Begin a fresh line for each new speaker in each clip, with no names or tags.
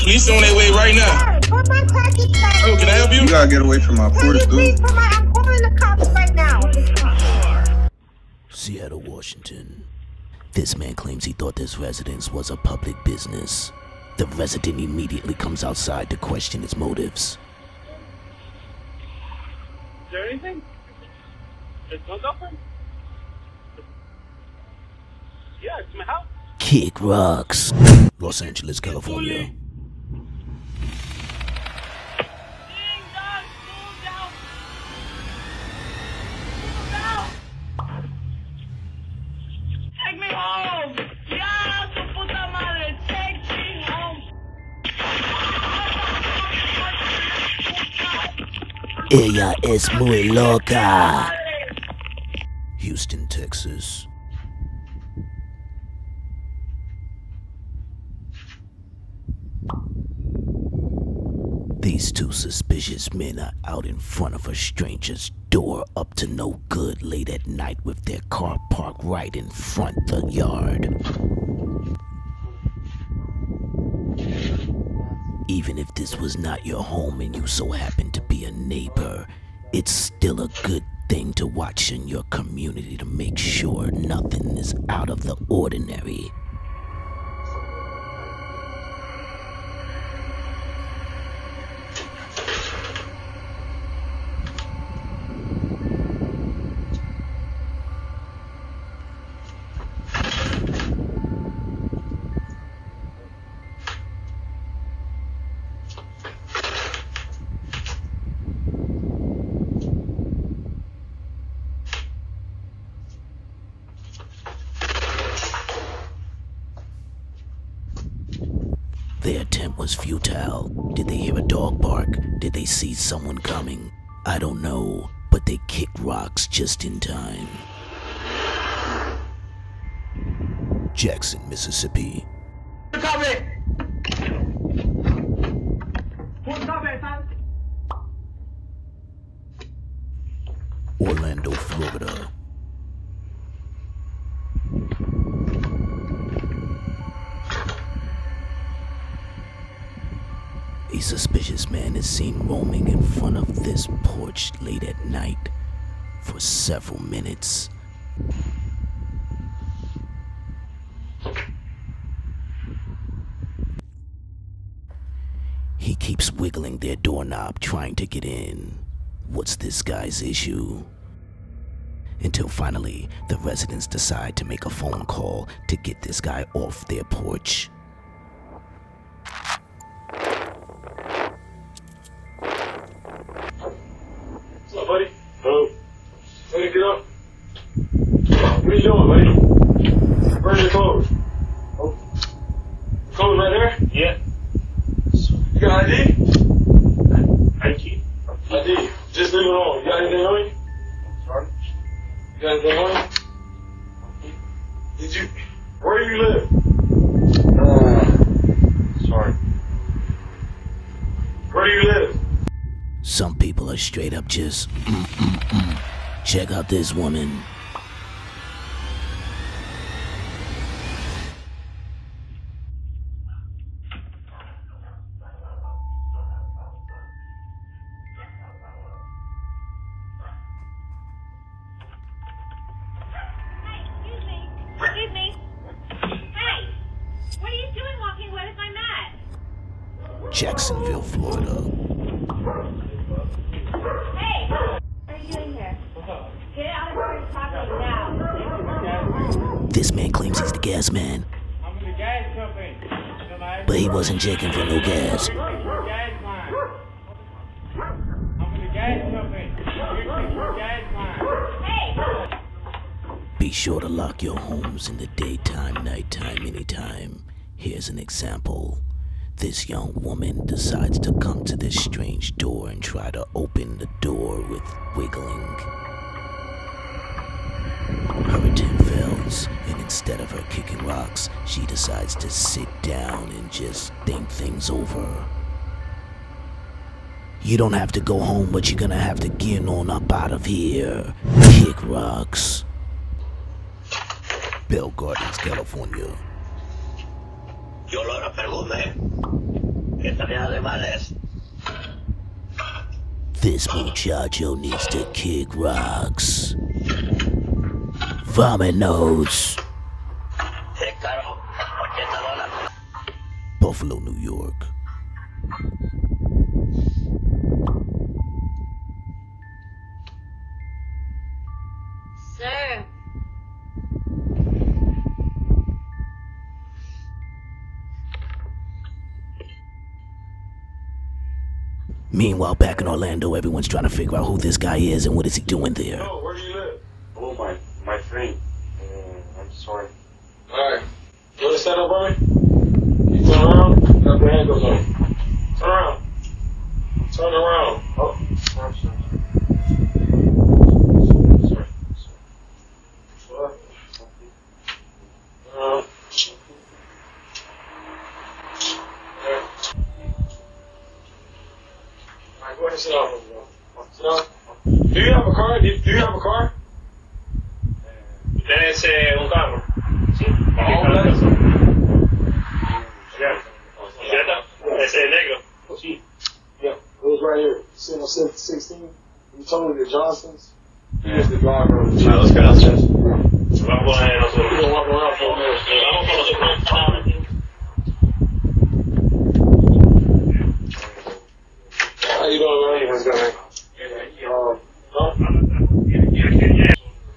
Police on their way right now.
Put my package back.
Oh, can I help you?
You gotta get away from my porch, dude.
I'm calling the cops right now.
Seattle, Washington. This man claims he thought this residence was a public business. The resident immediately comes outside to question his motives.
Is there anything? Is no open? Yeah, it's my house.
Kick rocks. Los Angeles, California.
Take me home! Yeah, su puta madre! Take me home!
Ella es muy loca. Houston, Texas. These two suspicious men are out in front of a stranger's door up to no good late at night with their car parked right in front the yard. Even if this was not your home and you so happen to be a neighbor, it's still a good thing to watch in your community to make sure nothing is out of the ordinary. Their attempt was futile. Did they hear a dog bark? Did they see someone coming? I don't know, but they kicked rocks just in time. Jackson, Mississippi. Orlando, Florida. A suspicious man is seen roaming in front of this porch late at night for several minutes. He keeps wiggling their doorknob trying to get in. What's this guy's issue? Until finally, the residents decide to make a phone call to get this guy off their porch.
What's up, buddy? Hello. Way to get up. What are you doing, buddy? Where's your clothes? Oh. Clothes right there? Yeah. You got ID? ID? ID. Just leave it alone. You got anything on you? Sorry? You got anything on you? Did you? Where do you live? Sorry. Where do you live?
Some people are straight up just Check out this woman.
Excuse me. Hey, what are you doing walking away with my mat?
Jacksonville, Florida.
Hey, what are you doing here? Get out of here and talk now.
This man claims he's the gas man,
I'm in the gas company.
but he wasn't checking for no gas.
I'm in the gas company.
Hey!
Be sure to lock your homes in the daytime, nighttime, anytime. Here's an example. This young woman decides to come to this strange door and try to open the door with wiggling. Her attempt fails, and instead of her kicking rocks, she decides to sit down and just think things over. You don't have to go home, but you're gonna have to get on up out of here. Kick rocks. Bell Gardens, California.
Yo lo repregunté.
This muchacho needs to kick rocks. Vámonos. Buffalo, New York.
Sir.
Meanwhile, back in Orlando, everyone's trying to figure out who this guy is and what is he doing there.
Oh, where do you live? Oh, my friend. I'm sorry. Alright. You want to stand up, buddy? You turn around. Got the hand goes on. Turn around. Turn around. Oh, sorry. Alright, go ahead and sit down. Sit down. Do you have a car? Do you have a car? Tenés un carro. Sí. Ese negro. Sí. Yeah, it was right here. Sitting on 16. You told me the Johnsons. Here's the driver of the Let's go downstairs. Vamos a nosotros. We're gonna walk around for a minute. Vamos con nosotros. How you doing, man? How's it going?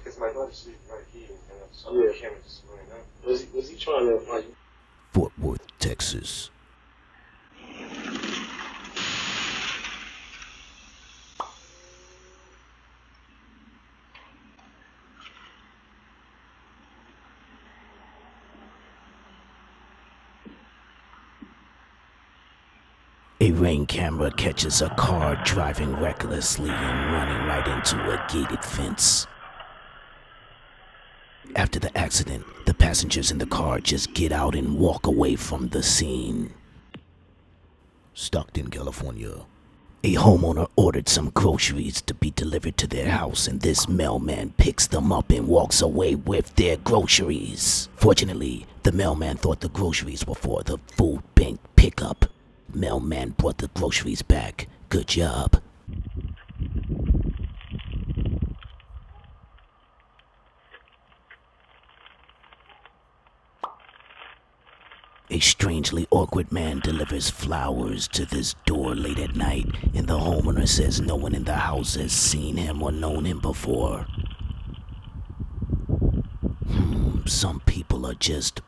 It's my brother's sleep right here, and I'm sorry, I can't just running up. Was he trying to, like...
Fort Worth, Texas. A Ring camera catches a car driving recklessly and running right into a gated fence. After the accident, the passengers in the car just get out and walk away from the scene. Stockton, California. A homeowner ordered some groceries to be delivered to their house, and this mailman picks them up and walks away with their groceries. Fortunately, the mailman thought the groceries were for the food bank pickup. Mailman brought the groceries back. Good job. A strangely awkward man delivers flowers to this door late at night, and the homeowner says no one in the house has seen him or known him before. Some people are just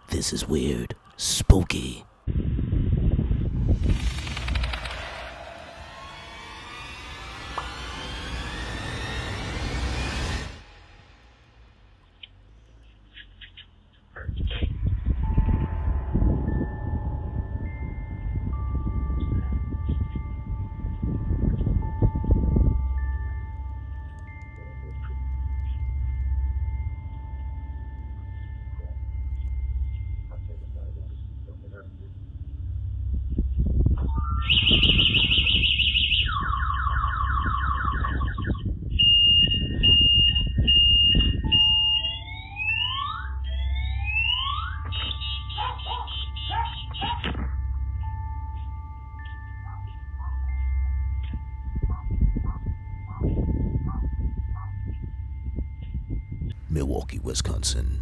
This is weird. Spooky. Milwaukee, Wisconsin.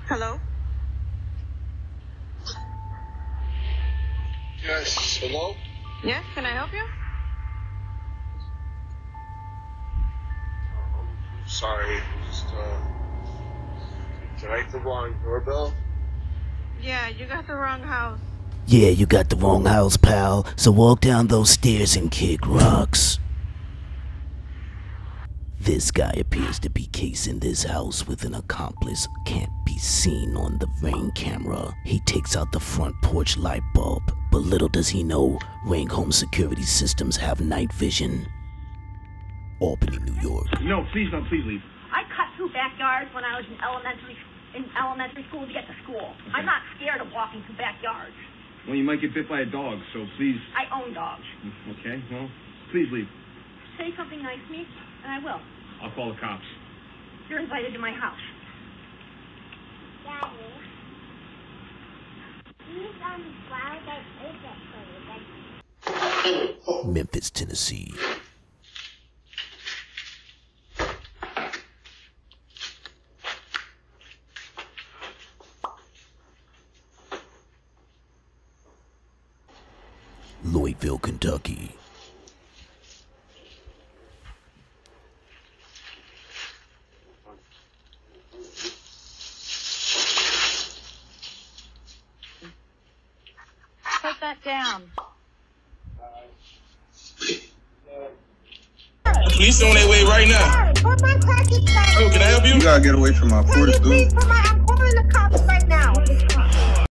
Hello?
Yes, hello?
Yes, can I help you?
Sorry, just, did I hit the wrong doorbell?
Yeah, you got the wrong house.
Yeah, you got the wrong house, pal. So walk down those stairs and kick rocks. This guy appears to be casing this house with an accomplice can't be seen on the Ring camera. He takes out the front porch light bulb, but little does he know, Ring home security systems have night vision. Albany, New York.
No, please leave.
I cut through backyards when I was in elementary school to get to school. Okay. I'm not scared of walking through backyards.
Well, you might get bit by a dog, so please.
I own dogs.
Okay, well, please leave.
Say something nice to me, and I will.
I'll call the cops.
You're invited to my house.
Daddy, these flowers I ate it for you.
Memphis, Tennessee. Louisville, Kentucky.
Put that down.
Police on their way right now.
Put my package back.
Oh, can I help you?
You gotta get away from my
Can
porch,
you please
dude.
put my